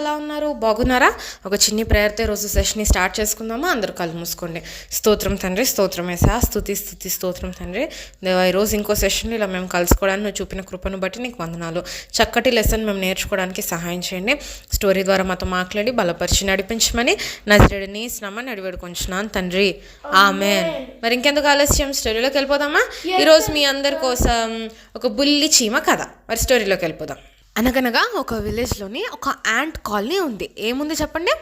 ఎలా ఉన్నారు? బాగున్నారా? ఒక చిన్ని ప్రేయర్తో రోజు సెషన్ని స్టార్ట్ చేసుకుందామా? అందరూ కళ్ళు మూసుకోండి. స్తోత్రం తండ్రి, స్తోత్రం యేసయ్యా, స్తుతి స్తుతి స్తోత్రం తండ్రి. దేవా, ఈరోజు ఇంకో సెషన్ ఇలా మేము కలుసుకోవడానికి నువ్వు చూపిన కృపను బట్టి నీకు వందనాలు. చక్కటి లెసన్ మేము నేర్చుకోవడానికి సహాయం చేయండి. స్టోరీ ద్వారా మాతో మాట్లాడి బలపరిచి నడిపించమని నజరేయుని శ్రమని అడివేడుకొంచున్నాను తండ్రి, ఆమేన్. మరి ఇంకెందుకు ఆలస్యం, స్టోరీలోకి వెళ్ళిపోదామా? ఈరోజు మీ అందరి కోసం ఒక బుల్లి చీమ కథ. మరి స్టోరీలోకి వెళ్ళిపోదాం. అనగనగా ఒక విలేజ్లోని ఒక యాంట్ కాలనీ ఉంది. ఏముంది చెప్పండి?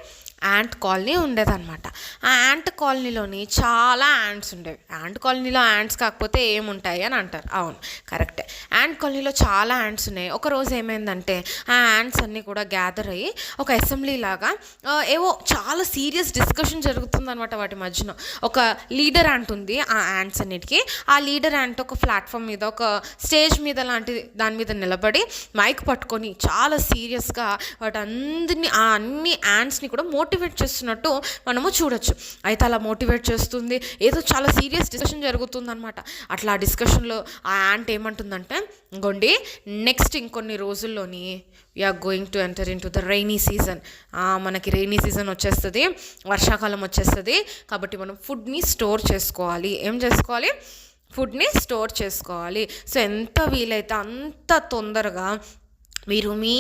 యాంట్ కాలనీ ఉండేదన్నమాట. ఆ యాంట్ కాలనీలోని చాలా యాంట్స్ ఉండేవి. యాంట్ కాలనీలో యాంట్స్ కాకపోతే ఏముంటాయి అని అంటారు. అవును, కరెక్టే. యాంట్ కాలనీలో చాలా యాంట్స్ ఉన్నాయి. ఒక రోజు ఏమైందంటే ఆ యాంట్స్ అన్నీ కూడా గ్యాదర్ అయ్యి ఒక అసెంబ్లీ లాగా ఏవో చాలా సీరియస్ డిస్కషన్ జరుగుతుందన్నమాట. వాటి మధ్యన ఒక లీడర్ యాంట్ ఉంది ఆ యాంట్స్ అన్నిటికీ. ఆ లీడర్ యాంట్ ఒక ప్లాట్ఫామ్ మీద, ఒక స్టేజ్ మీద లాంటి దాని మీద నిలబడి మైక్ పట్టుకొని చాలా సీరియస్గా వాటందరినీ, ఆ అన్ని యాంట్స్ని కూడా మోటివేట్ చేస్తున్నట్టు మనము చూడొచ్చు. అయితే అలా మోటివేట్ చేస్తుంది, ఏదో చాలా సీరియస్ డిస్కషన్ జరుగుతుందన్నమాట. అట్లా ఆ డిస్కషన్లో ఆ యాంట్ ఏమంటుందంటే, ఇంకోండి నెక్స్ట్ ఇంకొన్ని రోజుల్లోని we are going to enter in to the rainy season. మనకి రైనీ సీజన్ వచ్చేస్తుంది, వర్షాకాలం వచ్చేస్తుంది. కాబట్టి మనం ఫుడ్ని స్టోర్ చేసుకోవాలి. ఏం చేసుకోవాలి? ఫుడ్ని స్టోర్ చేసుకోవాలి. సో ఎంత వీలైతే అంత తొందరగా మీరు మీ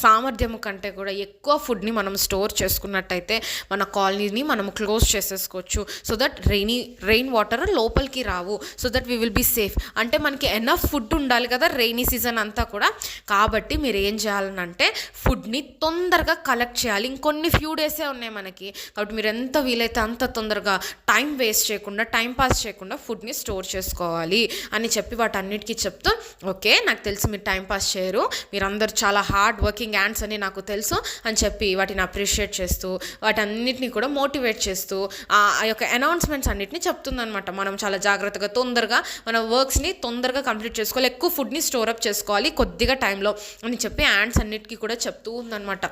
సామర్థ్యం కంటే కూడా ఎక్కువ ఫుడ్ని మనం స్టోర్ చేసుకున్నట్టయితే మన కాలనీని మనం క్లోజ్ చేసేసుకోవచ్చు. సో దట్ రెయిన్ వాటర్ లోపలికి రావు. So that we will be safe. అంటే మనకి ఎనఫ్ ఫుడ్ ఉండాలి కదా రెయినీ సీజన్ అంతా కూడా. కాబట్టి మీరు ఏం చేయాలనంటే ఫుడ్ని తొందరగా కలెక్ట్ చేయాలి. ఇంకొన్ని ఫ్యూ డేసే ఉన్నాయి మనకి. కాబట్టి మీరు ఎంత వీలైతే అంత తొందరగా టైం వేస్ట్ చేయకుండా, టైం పాస్ చేయకుండా ఫుడ్ని స్టోర్ చేసుకోవాలి అని చెప్పి వాటన్నిటికీ చెప్తూ, ఓకే నాకు తెలుసు మీరు టైం పాస్ చేయరు, మీరు అందరు చాలా హార్డ్ వర్కింగ్ యాంట్స్ అని నాకు తెలుసు అని చెప్పి వాటిని అప్రిషియేట్ చేస్తూ, వాటన్నిటిని కూడా మోటివేట్ చేస్తూ ఆ యొక్క అనౌన్స్మెంట్స్ అన్నిటిని చెప్తుందనమాట. మనం చాలా జాగ్రత్తగా తొందరగా మన వర్క్స్ని తొందరగా కంప్లీట్ చేసుకోవాలి, ఎక్కువ ఫుడ్ని స్టోరప్ చేసుకోవాలి కొద్దిగా టైంలో అని చెప్పి యాంట్స్ అన్నిటికీ కూడా చెప్తూ ఉందన్నమాట.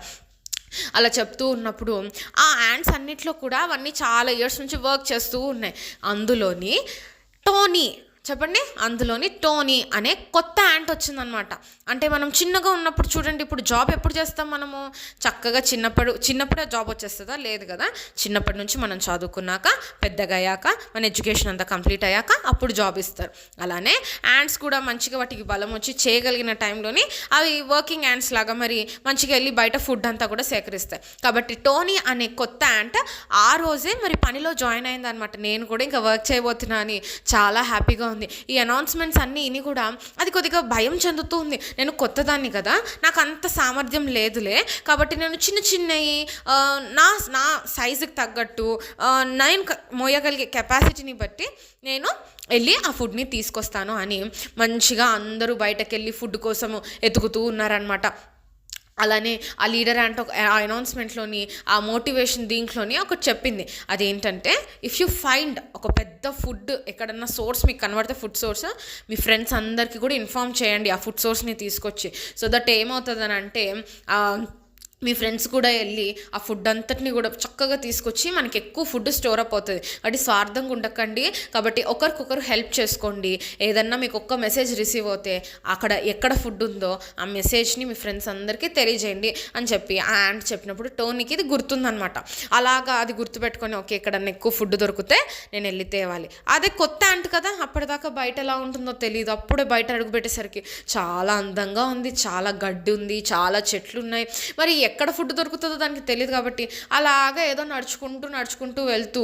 అలా చెప్తూ ఉన్నప్పుడు ఆ యాంట్స్ అన్నిట్లో కూడా అవన్నీ చాలా ఇయర్స్ నుంచి వర్క్ చేస్తూ ఉన్నాయి. అందులోని టోనీ, చెప్పండి, అందులోని టోనీ అనే కొత్త యాంట్ వచ్చిందనమాట. అంటే మనం చిన్నగా ఉన్నప్పుడు చూడండి, ఇప్పుడు జాబ్ ఎప్పుడు చేస్తాం మనము? చక్కగా చిన్నప్పుడే జాబ్ వచ్చేస్తుందా? లేదు కదా. చిన్నప్పటి నుంచి మనం చదువుకున్నాక, పెద్దగా అయ్యాక, మన ఎడ్యుకేషన్ అంతా కంప్లీట్ అయ్యాక అప్పుడు జాబ్ ఇస్తారు. అలానే యాంట్స్ కూడా మంచిగా వాటికి బలం వచ్చి చేయగలిగిన టైంలోని అవి వర్కింగ్ యాంట్స్ లాగా మరి మంచిగా వెళ్ళి బయట ఫుడ్ అంతా కూడా సేకరిస్తాయి. కాబట్టి టోనీ అనే కొత్త యాంట్ ఆ రోజే మరి పనిలో జాయిన్ అయిందనమాట. నేను కూడా ఇంకా వర్క్ చేయబోతున్నా అని చాలా హ్యాపీగా ఉంది. ఈ అనౌన్స్మెంట్స్ అన్నీ ఇని కూడా అది కొద్దిగా భయం చెందుతూ ఉంది. నేను కొత్తదాన్ని కదా, నాకు అంత సామర్థ్యం లేదులే, కాబట్టి నేను చిన్నవి నా సైజుకి తగ్గట్టు నేను మోయగలిగే కెపాసిటీని బట్టి నేను వెళ్ళి ఆ ఫుడ్ని తీసుకొస్తాను అని మంచిగా అందరూ బయటకు వెళ్ళి ఫుడ్ కోసం ఎతుకుతూ ఉన్నారనమాట. అలానే ఆ లీడర్ అంటే ఆ అనౌన్స్మెంట్లోని, ఆ మోటివేషన్ దీంట్లోని ఒకటి చెప్పింది. అదేంటంటే, ఇఫ్ యూ ఫైండ్ ఒక పెద్ద ఫుడ్ ఎక్కడన్నా సోర్స్ మీకు కనబడితే, ఫుడ్ సోర్స్, మీ ఫ్రెండ్స్ అందరికీ కూడా ఇన్ఫార్మ్ చేయండి ఆ ఫుడ్ సోర్స్ని తీసుకొచ్చి. సో దట్ ఏమవుతుందని అంటే మీ ఫ్రెండ్స్ కూడా వెళ్ళి ఆ ఫుడ్ అంతటిని కూడా చక్కగా తీసుకొచ్చి మనకి ఎక్కువ ఫుడ్ స్టోర్ అప్ అవుతుంది. కాబట్టి స్వార్థంగా ఉండకండి. కాబట్టి ఒకరికొకరు హెల్ప్ చేసుకోండి. ఏదన్నా మీకు ఒక్క మెసేజ్ రిసీవ్ అవుతే అక్కడ ఎక్కడ ఫుడ్ ఉందో ఆ మెసేజ్ని మీ ఫ్రెండ్స్ అందరికీ తెలియజేయండి అని చెప్పి ఆ యాంట్ చెప్పినప్పుడు టోనీకి ఇది గుర్తుందనమాట. అలాగా అది గుర్తుపెట్టుకొని, ఓకే ఎక్కడన్నా ఎక్కువ ఫుడ్ దొరికితే నేను వెళ్ళి తేవాలి. అదే కొత్త యాంట్ కదా, అప్పటిదాకా బయట ఎలా ఉంటుందో తెలియదు. అప్పుడే బయట అడుగు పెట్టేసరికి చాలా అందంగా ఉంది, చాలా గడ్డి ఉంది, చాలా చెట్లు ఉన్నాయి. మరి ఎక్కడ ఫుడ్ దొరుకుతుందో దానికి తెలియదు. కాబట్టి అలాగా ఏదో నడుచుకుంటూ వెళ్తూ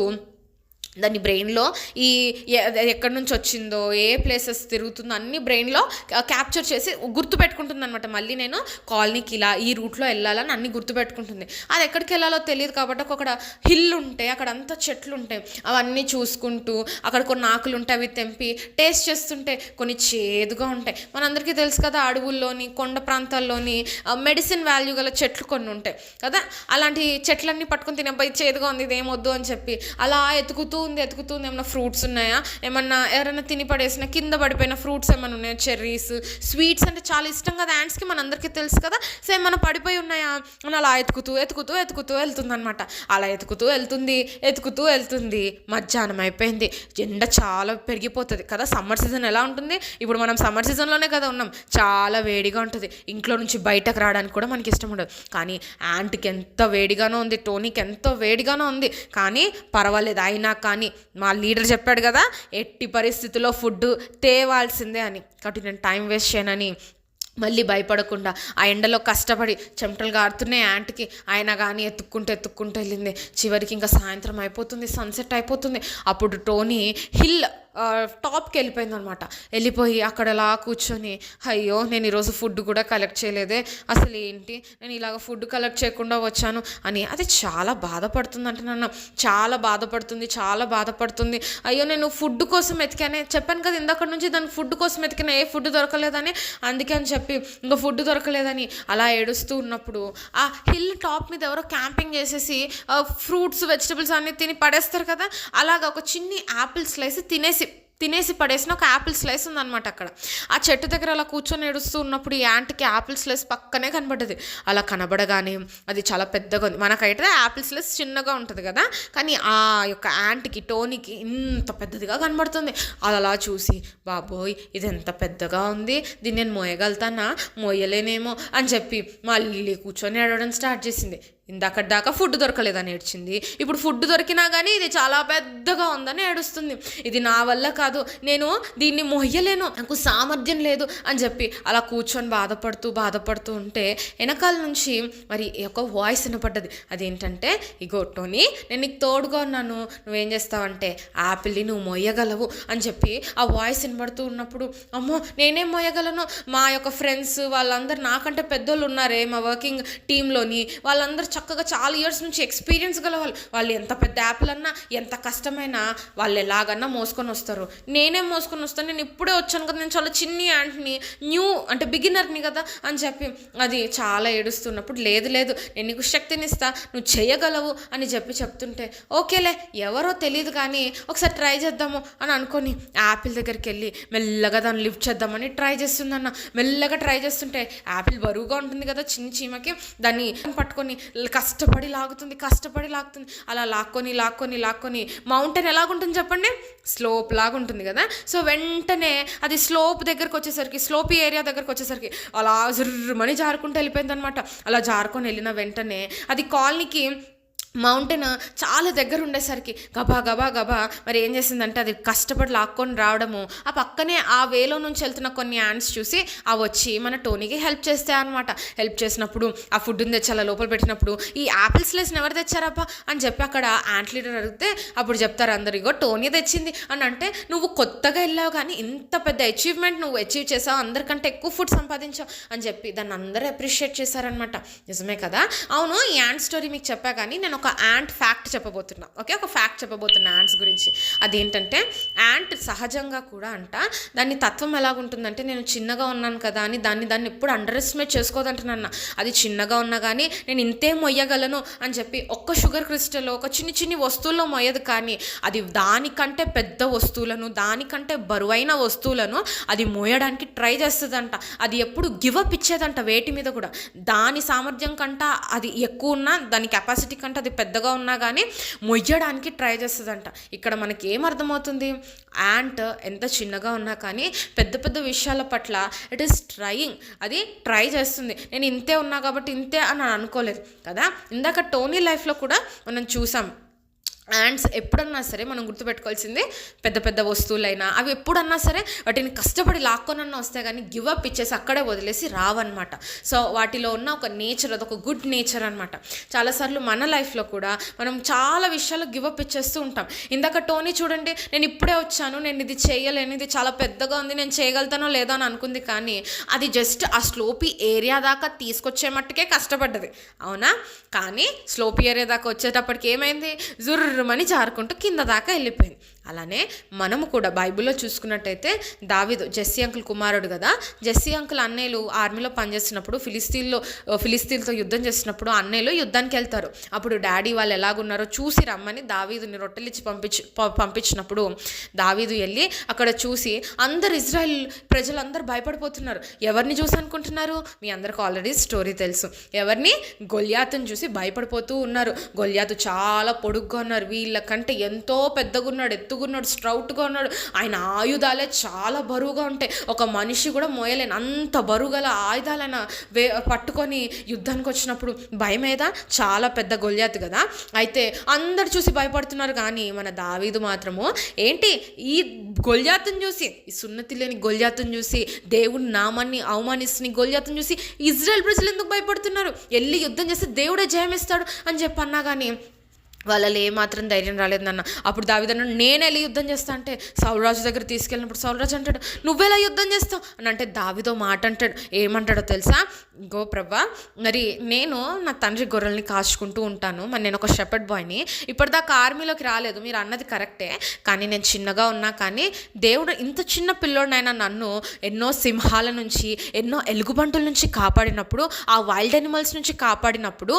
దాన్ని బ్రెయిన్లో ఈ ఎక్కడి నుంచి వచ్చిందో, ఏ ప్లేసెస్ తిరుగుతుందో అన్ని బ్రెయిన్లో క్యాప్చర్ చేసి గుర్తుపెట్టుకుంటుంది అనమాట. మళ్ళీ నేను కాలనీకి ఇలా ఈ రూట్లో వెళ్ళాలని అన్ని గుర్తుపెట్టుకుంటుంది. అది ఎక్కడికి వెళ్ళాలో తెలియదు కాబట్టి అక్కడ హిల్ ఉంటాయి, అక్కడ అంతా చెట్లు ఉంటాయి, అవన్నీ చూసుకుంటూ అక్కడ కొన్ని ఆకులు ఉంటాయి, అవి తెంపి టేస్ట్ చేస్తుంటే కొన్ని చేదుగా ఉంటాయి. మనందరికీ తెలుసు కదా, అడవుల్లోని కొండ ప్రాంతాల్లోని మెడిసిన్ వాల్యూ గల చెట్లు కొన్ని ఉంటాయి కదా. అలాంటి చెట్లన్నీ పట్టుకొని తినబ్బా చేదుగా ఉంది, ఇదేమొద్దు అని చెప్పి అలా ఎతుకుతూ ఎతుకుతుంది ఏమన్నా ఫ్రూట్స్ ఉన్నాయా, ఏమన్నా ఎవరైనా తిని పడేసిన కింద పడిపోయిన ఫ్రూట్స్ ఏమైనా ఉన్నాయా, చెర్రీస్, స్వీట్స్ అంటే చాలా ఇష్టం కదా యాంట్స్కి, మనందరికీ తెలుసు కదా. సో ఏమైనా పడిపోయి ఉన్నాయా అని అలా ఎతుకుతూ వెళ్తుంది అనమాట. అలా ఎతుకుతూ వెళ్తుంది. మధ్యాహ్నం అయిపోయింది, ఎండ చాలా పెరిగిపోతుంది కదా. సమ్మర్ సీజన్ ఎలా ఉంటుంది, ఇప్పుడు మనం సమ్మర్ సీజన్లోనే కదా ఉన్నాం, చాలా వేడిగా ఉంటుంది, ఇంట్లో నుంచి బయటకు రావడానికి కూడా మనకి ఇష్టం ఉండదు. కానీ యాంట్కి ఎంత వేడిగానో ఉంది, టోనీకి ఎంతో వేడిగానో ఉంది, కానీ పర్వాలేదు. అయినా కానీ మా లీడర్ చెప్పాడు కదా, ఎట్టి పరిస్థితుల్లో ఫుడ్ తేవాల్సిందే అని. కాబట్టి నేను టైం వేస్ట్ చేయనని మళ్ళీ భయపడకుండా ఆ ఎండలో కష్టపడి చెమటలు గారుతున్నాయి యాంట్కి, అయినా కానీ ఎత్తుక్కుంటూ వెళ్ళింది. చివరికి ఇంకా సాయంత్రం అయిపోతుంది, సన్సెట్ అయిపోతుంది. అప్పుడు టోనీ హిల్ టాప్కి వెళ్ళిపోయింది అనమాట. వెళ్ళిపోయి అక్కడ అలా కూర్చొని, అయ్యో నేను ఈరోజు ఫుడ్ కూడా కలెక్ట్ చేయలేదే, అసలు ఏంటి నేను ఇలాగ ఫుడ్ కలెక్ట్ చేయకుండా వచ్చాను అని అది చాలా బాధపడుతుంది. అంటే నన్ను చాలా బాధపడుతుంది. అయ్యో నేను ఫుడ్ కోసం ఎతికానే, చెప్పాను కదా ఇందాక నుంచి దానికి ఫుడ్ కోసం ఎతికిన, ఏ ఫుడ్ దొరకలేదని, అందుకే అని చెప్పి ఇంకా ఫుడ్ దొరకలేదని అలా ఏడుస్తూ ఉన్నప్పుడు ఆ హిల్ టాప్ మీద ఎవరో క్యాంపింగ్ చేసేసి ఫ్రూట్స్ వెజిటబుల్స్ అన్నీ తిని పడేస్తారు కదా, అలాగా ఒక చిన్ని యాపిల్ స్లైస్ తినేసి పడేసిన ఒక యాపిల్ స్లైస్ ఉందన్నమాట అక్కడ. ఆ చెట్టు దగ్గర అలా కూర్చొని ఏడుస్తూ ఉన్నప్పుడు ఈ యాంట్కి యాపిల్ స్లైస్ పక్కనే కనబడ్డది. అలా కనబడగానే అది చాలా పెద్దగా ఉంది. మనకైతే యాపిల్ స్లైస్ చిన్నగా ఉంటుంది కదా, కానీ ఆ యొక్క యాంట్కి టోనీకి ఇంత పెద్దదిగా కనబడుతుంది. అలా చూసి, బాబోయ్ ఇది ఎంత పెద్దగా ఉంది, దీన్ని నేను మోయగలుగుతానా, మోయలేనేమో అని చెప్పి మళ్ళీ కూర్చొని ఏడవడం స్టార్ట్ చేసింది. ఇందాకటి దాకా ఫుడ్ దొరకలేదని ఏడ్చింది, ఇప్పుడు ఫుడ్ దొరికినా కానీ ఇది చాలా పెద్దగా ఉందని ఏడుస్తుంది. ఇది నా వల్ల కాదు, నేను దీన్ని మొయ్యలేను, నాకు సామర్థ్యం లేదు అని చెప్పి అలా కూర్చొని బాధపడుతూ ఉంటే వెనకాల నుంచి మరి ఒక వాయిస్ వినపడ్డది. అదేంటంటే, ఇగో టోనీ నేను నీకు తోడుగా ఉన్నాను, నువ్వేం చేస్తావంటే యాపిల్ని నువ్వు మొయ్యగలవు అని చెప్పి ఆ వాయిస్ వినపడుతూ ఉన్నప్పుడు, అమ్మో నేనేం మొయ్యగలను, మా యొక్క ఫ్రెండ్స్ వాళ్ళందరూ నాకంటే పెద్దోళ్ళు ఉన్నారే మా వర్కింగ్ టీంలోని, వాళ్ళందరూ చక్కగా చాలా ఇయర్స్ నుంచి ఎక్స్పీరియన్స్ గల వాళ్ళు ఎంత పెద్ద యాపిల్ అన్నా ఎంత కష్టమైనా వాళ్ళు ఎలాగన్నా మోసుకొని వస్తారు, నేనేం మోసుకొని వస్తాను, నేను ఇప్పుడే వచ్చాను కదా, నేను చాలా చిన్ని యాంట్ని, అంటే బిగినర్ని కదా అని చెప్పి అది చాలా ఏడుస్తున్నప్పుడు, లేదు నేను నీకు శక్తినిస్తా, నువ్వు చేయగలవు అని చెప్తుంటే, ఓకేలే ఎవరో తెలియదు కానీ ఒకసారి ట్రై చేద్దాము అని అనుకొని యాపిల్ దగ్గరికి వెళ్ళి మెల్లగా దాన్ని లిఫ్ట్ చేద్దామని ట్రై చేస్తుందన్న. మెల్లగా ట్రై చేస్తుంటే యాపిల్ బరువుగా ఉంటుంది కదా చిన్న చీమకి, దాన్ని పట్టుకొని కష్టపడి లాగుతుంది. అలా లాక్కొని మౌంటైన్ ఎలాగుంటుంది చెప్పండి, స్లోప్ లాగా ఉంటుంది కదా. సో వెంటనే అది స్లోపీ ఏరియా దగ్గరకు వచ్చేసరికి అలా జుర్రమని జారుకుంటూ వెళ్ళిపోయింది అనమాట. అలా జారుకొని వెళ్ళిన వెంటనే అది కాలనీకి మౌంటైన్ చాలా దగ్గర ఉండేసరికి గబా మరి ఏం చేసిందంటే అది కష్టపడి లాక్కొని రావడము, ఆ పక్కనే ఆ వేలో నుంచి వెళ్తున్న కొన్ని యాంట్స్ చూసి అవి వచ్చి మన టోనీకి హెల్ప్ చేస్తాయి అనమాట. హెల్ప్ చేసినప్పుడు ఆ ఫుడ్ని తెచ్చి అలా లోపల పెట్టినప్పుడు, ఈ యాపిల్ స్లైస్ని ఎవరు తెచ్చారప్ప అని చెప్పి అక్కడ యాంట్ లీడర్ అడిగితే అప్పుడు చెప్తారు అందరు, ఇగో టోనీ తెచ్చింది అని. అంటే నువ్వు కొత్తగా వెళ్ళావు కానీ ఇంత పెద్ద అచీవ్మెంట్ నువ్వు అచీవ్ చేసావు, అందరికంటే ఎక్కువ ఫుడ్ సంపాదించావు అని చెప్పి దాన్ని అందరూ అప్రిషియేట్ చేశారనమాట. నిజమే కదా. అవును, ఈ యాంట్ స్టోరీ మీకు చెప్పా కానీ నేను ఒక యాంట్ ఫ్యాక్ట్ చెప్పబోతున్నా. ఒక ఫ్యాక్ట్ చెప్పబోతున్నా యాంట్స్ గురించి. అదేంటంటే, యాంట్ సహజంగా కూడా దాని తత్వం ఎలాగుంటుందంటే, నేను చిన్నగా ఉన్నాను కదా అని దాన్ని ఎప్పుడు అండర్ ఎస్టిమేట్ చేసుకోదంటున్నా. అది చిన్నగా ఉన్నా కానీ నేను ఇంతే మొయ్యగలను అని చెప్పి ఒక్క షుగర్ క్రిస్టల్, ఒక చిన్ని వస్తువుల్లో మొయ్యదు, కానీ అది దానికంటే పెద్ద వస్తువులను, దానికంటే బరువైన వస్తువులను అది మోయడానికి ట్రై చేస్తుందంట. అది ఎప్పుడు గివప్ ఇచ్చేదంట వేటి మీద కూడా. దాని సామర్థ్యం కంట అది ఎక్కువ ఉన్నా, దాని కెపాసిటీ కంటే అది పెద్దగా ఉన్నా కానీ మొయ్యడానికి ట్రై చేస్తుందంట. ఇక్కడ మనకి ఏం అర్థమవుతుంది, యాంట్ ఎంత చిన్నగా ఉన్నా కానీ పెద్ద విషయాల పట్ల ఇట్ ఈస్ ట్రయింగ్, అది ట్రై చేస్తుంది. నేను ఇంతే ఉన్నా కాబట్టి ఇంతే అని అనుకోలేదు కదా. ఇందాక టోనీ లైఫ్లో కూడా మనం చూసాం, యాంట్స్ ఎప్పుడన్నా సరే మనం గుర్తుపెట్టుకోవాల్సింది, పెద్ద వస్తువులైనా అవి ఎప్పుడన్నా సరే వాటిని కష్టపడి లాక్కొనన్నా వస్తాయి కానీ గివప్ ఇచ్చేసి అక్కడే వదిలేసి రావన్నమాట. సో వాటిలో ఉన్న ఒక నేచర్, అదొక గుడ్ నేచర్ అనమాట. చాలాసార్లు మన లైఫ్లో కూడా మనం చాలా విషయాలు గివప్ ఇచ్చేస్తూ ఉంటాం. ఇందాక టోనీ చూడండి, నేను ఇప్పుడే వచ్చాను, నేను ఇది చేయలేను, ఇది చాలా పెద్దగా ఉంది, నేను చేయగలుగుతానో లేదో అని అనుకుంది, కానీ అది జస్ట్ ఆ స్లోపీ ఏరియా దాకా తీసుకొచ్చే మట్టుకే కష్టపడ్డది, అవునా. కానీ స్లోపీ ఏరియా దాకా వచ్చేటప్పటికి ఏమైంది, మని జారుకుంటూ కింద దాకా వెళ్ళిపోయింది. అలానే మనము కూడా బైబిల్లో చూసుకున్నట్టయితే దావీదు జెస్సీ అంకుల్ కుమారుడు కదా, జెస్సీ అంకుల్ అన్నయ్యలు ఆర్మీలో పనిచేస్తున్నప్పుడు ఫిలిస్తీన్తో యుద్ధం చేస్తున్నప్పుడు అన్నయ్యలు యుద్ధానికి వెళ్తారు. అప్పుడు డాడీ వాళ్ళు ఎలాగున్నారో చూసి రమ్మని దావీదుని రొట్టెలిచ్చి పంపించినప్పుడు దావీదు వెళ్ళి అక్కడ చూసి అందరు ఇజ్రాయెల్ ప్రజలందరూ భయపడిపోతున్నారు. ఎవరిని చూసి అనుకుంటున్నారు? మీ అందరికి ఆల్రెడీ స్టోరీ తెలుసు. ఎవరిని? గొల్యాతుని చూసి భయపడిపోతూ ఉన్నారు. గొల్యాతు చాలా పొడుగ్గా ఉన్నారు, వీళ్ళకంటే ఎంతో పెద్దగా ఉన్నాడు, ఎత్తుగున్నాడు, స్ట్రౌట్గా ఉన్నాడు. ఆయన ఆయుధాలే చాలా బరువుగా ఉంటాయి, ఒక మనిషి కూడా మోయలేని అంత బరువుగల ఆయుధాలైన పట్టుకొని యుద్ధానికి వచ్చినప్పుడు భయమేదా? చాలా పెద్ద గొల్యాతు కదా. అయితే అందరు చూసి భయపడుతున్నారు, కానీ మన దావీదు మాత్రము ఏంటి ఈ గొల్యాతుని చూసి, ఈ సున్నతి లేని గొల్యాతుని చూసి, దేవుని నామాన్ని అవమానిస్తున్న గొల్యాతుని చూసి ఇజ్రాయెల్ ప్రజలు ఎందుకు భయపడుతున్నారు? వెళ్ళి యుద్ధం చేస్తే దేవుడే జయమిస్తాడు అని చెప్పి అన్నా కానీ వాళ్ళలో ఏమాత్రం ధైర్యం రాలేదు నాన్న. అప్పుడు దావీదు అన్నాడు, నేను వెళ్ళి యుద్ధం చేస్తా అంటే సౌలరాజు దగ్గర తీసుకెళ్ళినప్పుడు సౌలరాజు అంటాడు, నువ్వెలా యుద్ధం చేస్తావు అని అంటే దావీదో మాట అంటాడు. ఏమంటాడో తెలుసా? గో ప్రభా, మరి నేను నా తండ్రి గొర్రెల్ని కాచుకుంటూ ఉంటాను, మరి నేను ఒక షెపర్డ్ బాయ్ని, ఇప్పటిదాకా ఆర్మీలోకి రాలేదు, మీరు అన్నది కరెక్టే, కానీ నేను చిన్నగా ఉన్నా, కానీ దేవుడు ఇంత చిన్న పిల్లోడినైనా నన్ను ఎన్నో సింహాల నుంచి, ఎన్నో ఎలుగుబంటుల నుంచి కాపాడినప్పుడు, ఆ వైల్డ్ అనిమల్స్ నుంచి కాపాడినప్పుడు,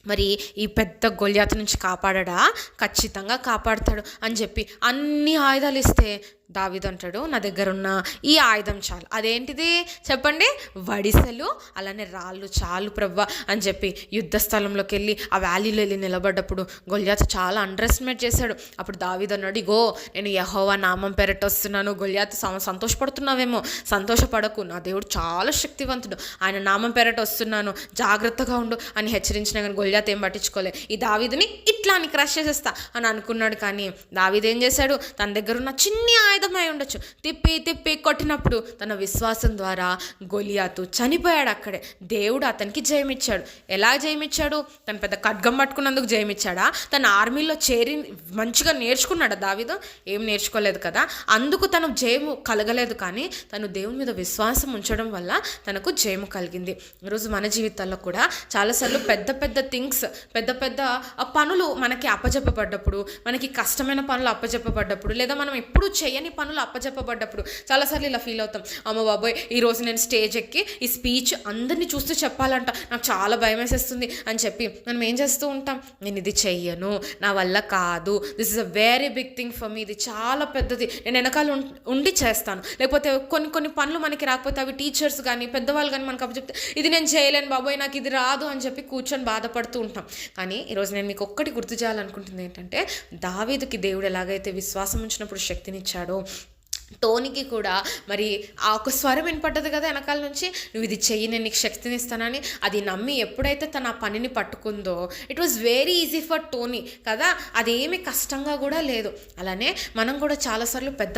మరి ఈ పెద్ద గొల్యాతు నుంచి కాపాడడా? ఖచ్చితంగా కాపాడతాడు అని చెప్పి అన్ని ఆయుధాలు ఇస్తే దావీదు అంటాడు, నా దగ్గర ఉన్న ఈ ఆయుధం చాలు. అదేంటిది చెప్పండి? వడిసెలు, అలానే రాళ్ళు చాలు ప్రవ్వా అని చెప్పి యుద్ధ స్థలంలోకి వెళ్ళి ఆ వ్యాలీలో వెళ్ళి నిలబడ్డప్పుడు గొల్యాతు చాలా అండర్ ఎస్టిమేట్ చేశాడు. అప్పుడు దావీదు అన్నాడు, ఇగో నేను యెహోవా నామం పేరట వస్తున్నాను. గొల్యాతు సంతోషపడుతున్నావేమో, సంతోషపడకు, నా దేవుడు చాలా శక్తివంతుడు, ఆయన నామం పేరట వస్తున్నాను, జాగ్రత్తగా ఉండు అని హెచ్చరించిన కానీ గొల్యాతు ఏం పట్టించుకోలేదు. ఈ దావీదుని ఇట్లా అని క్రష్ చేసేస్తా అని అనుకున్నాడు, కానీ దావీదు ఏం చేశాడు? తన దగ్గర ఉన్న చిన్ని ఆయుధమై ఉండొచ్చు, తిప్పి కొట్టినప్పుడు తన విశ్వాసం ద్వారా గొలియాతు చనిపోయాడు అక్కడే. దేవుడు అతనికి జయమిచ్చాడు. ఎలా జయమిచ్చాడు? తను పెద్ద ఖడ్గం పట్టుకున్నందుకు జయమిచ్చాడా? తన ఆర్మీలో చేరి మంచిగా నేర్చుకున్నాడా దావీదు? ఏం నేర్చుకోలేదు కదా, అందుకు తను జయము కలగలేదు, కానీ తను దేవుని మీద విశ్వాసం ఉంచడం వల్ల తనకు జయము కలిగింది. ఈరోజు మన జీవితాల్లో కూడా చాలాసార్లు పెద్ద థింగ్స్, పెద్ద పనులు మనకి అప్పచెప్పబడ్డప్పుడు, మనకి కష్టమైన పనులు అప్పచెప్పబడ్డప్పుడు, లేదా మనం ఎప్పుడు చేయని పనులు అప్పచెప్పబడ్డప్పుడు చాలాసార్లు ఇలా ఫీల్ అవుతాం, అమ్మ బాబోయ్ ఈరోజు నేను స్టేజ్ ఎక్కి ఈ స్పీచ్ అందరినీ చూస్తూ చెప్పాలంట, నాకు చాలా భయం వేసేస్తుంది అని చెప్పి మనం ఏం చేస్తూ ఉంటాం? నేను ఇది చెయ్యను, నా వల్ల కాదు, this is a very big thing for me, ఇది చాలా పెద్దది, నేను వెనకాల ఉండి చేస్తాను. లేకపోతే కొన్ని పనులు మనకి రాకపోతే అవి టీచర్స్ కానీ పెద్దవాళ్ళు కానీ మనకు అప్పచెప్తే ఇది నేను చేయలేను బాబోయ్, నాకు ఇది రాదు అని చెప్పి కూర్చొని బాధపడుతూ ఉంటాం. కానీ ఈరోజు నేను మీకు ఒక్కటి గుర్తు చేయాలనుకుంటుంది ఏంటంటే, దావీదుకి దేవుడు ఎలాగైతే విశ్వాసం ఉంచినప్పుడు శక్తినిచ్చాడో, టోనీకి కూడా మరి ఆ ఒక స్వరం వినపడ్డది కదా వెనకాల నుంచి, నువ్వు ఇది చెయ్యి, నేను నీకు శక్తిని ఇస్తానని. అది నమ్మి ఎప్పుడైతే తన ఆ పనిని పట్టుకుందో, it was very easy for Tony కదా, అదేమి కష్టంగా కూడా లేదు. అలానే మనం కూడా చాలాసార్లు పెద్ద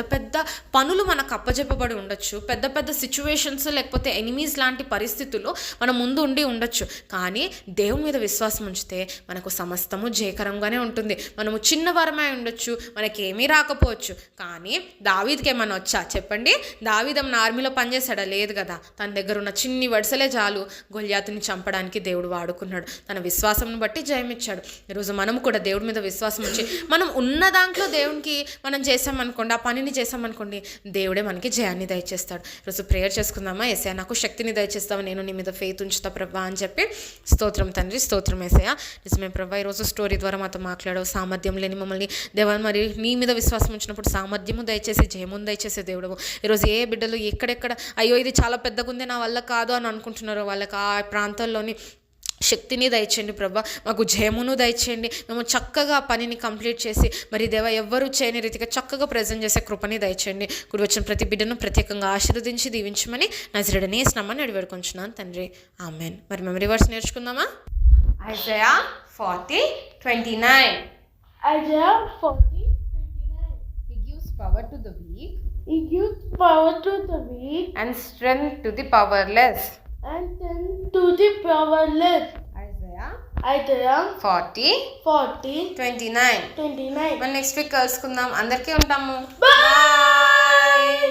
పనులు మనకు అప్పచెప్పబడి ఉండొచ్చు, పెద్ద సిచ్యువేషన్స్ లేకపోతే ఎనిమీస్ లాంటి పరిస్థితుల్లో మన ముందు ఉండి ఉండొచ్చు, కానీ దేవుని మీద విశ్వాసం ఉంచితే మనకు సమస్తము జయకరంగానే ఉంటుంది. మనము చిన్నవారమై ఉండొచ్చు, మనకేమీ రాకపోవచ్చు, కానీ దావీదుకి ఏమన్నా వచ్చా చెప్పండి? దావీదం ఆర్మీలో పనిచేశాడా? లేదు కదా. తన దగ్గర ఉన్న చిన్ని వడిసెలే చాలు గొల్యాతుని చంపడానికి దేవుడు వాడుకున్నాడు. తన విశ్వాసంను బట్టి జయమిచ్చాడు. ఈరోజు మనము కూడా దేవుడి మీద విశ్వాసం ఉంచి మనం ఉన్న దాంట్లో దేవునికి మనం చేసామనుకోండి, ఆ పనిని చేసామనుకోండి, దేవుడే మనకి జయాన్ని దయచేస్తాడు. ఈరోజు ప్రేయర్ చేసుకుందామా? యేసయ్యా నాకు శక్తిని దయచేస్తావు, నేను నీ మీద ఫెయిత్ ఉంచుతా ప్రభా అని చెప్పి. స్తోత్రం తండ్రి, స్తోత్రం యేసయ్యా. నిజమే ప్రభా, ఈరోజు స్టోరీ ద్వారా మాతో మాట్లాడావు. సామర్థ్యం లేని మమ్మల్ని దేవా మరి నీ మీద విశ్వాసం ఉంచినప్పుడు సామర్థ్యము దయచేసి జయము దయచేసే దేవుడు. ఈరోజు ఏ బిడ్డలు ఎక్కడెక్కడ అయ్యో ఇది చాలా పెద్దగా ఉంది, నా వల్ల కాదు అని అనుకుంటున్నారో వాళ్ళకి ఆ ప్రాంతాల్లోని శక్తిని దయచేయండి ప్రభా, మాకు జయమును దయచేయండి. మేము చక్కగా పనిని కంప్లీట్ చేసి మరి దేవా ఎవ్వరూ చేయని రీతిగా చక్కగా ప్రజెంట్ చేసే కృపని దయచేయండి. కూడి వచ్చిన ప్రతి బిడ్డను ప్రత్యేకంగా ఆశీర్వదించి దీవించమని నజరేయుడనే యేసునామమున అడిగి వేడుకొంచున్నాను తండ్రి, ఆమెన్. మరి మేము reverse నేర్చుకుందామా? Isaiah 40:29. Isaiah 40:29. He gives power to the weak. He gives power to the weak And strength to the powerless. and strength to the powerless. Isaiah 40:29. మన నెక్స్ట్ వీక్ కలుసుకుందాం. అందరికీ ఉంటాము. Bye.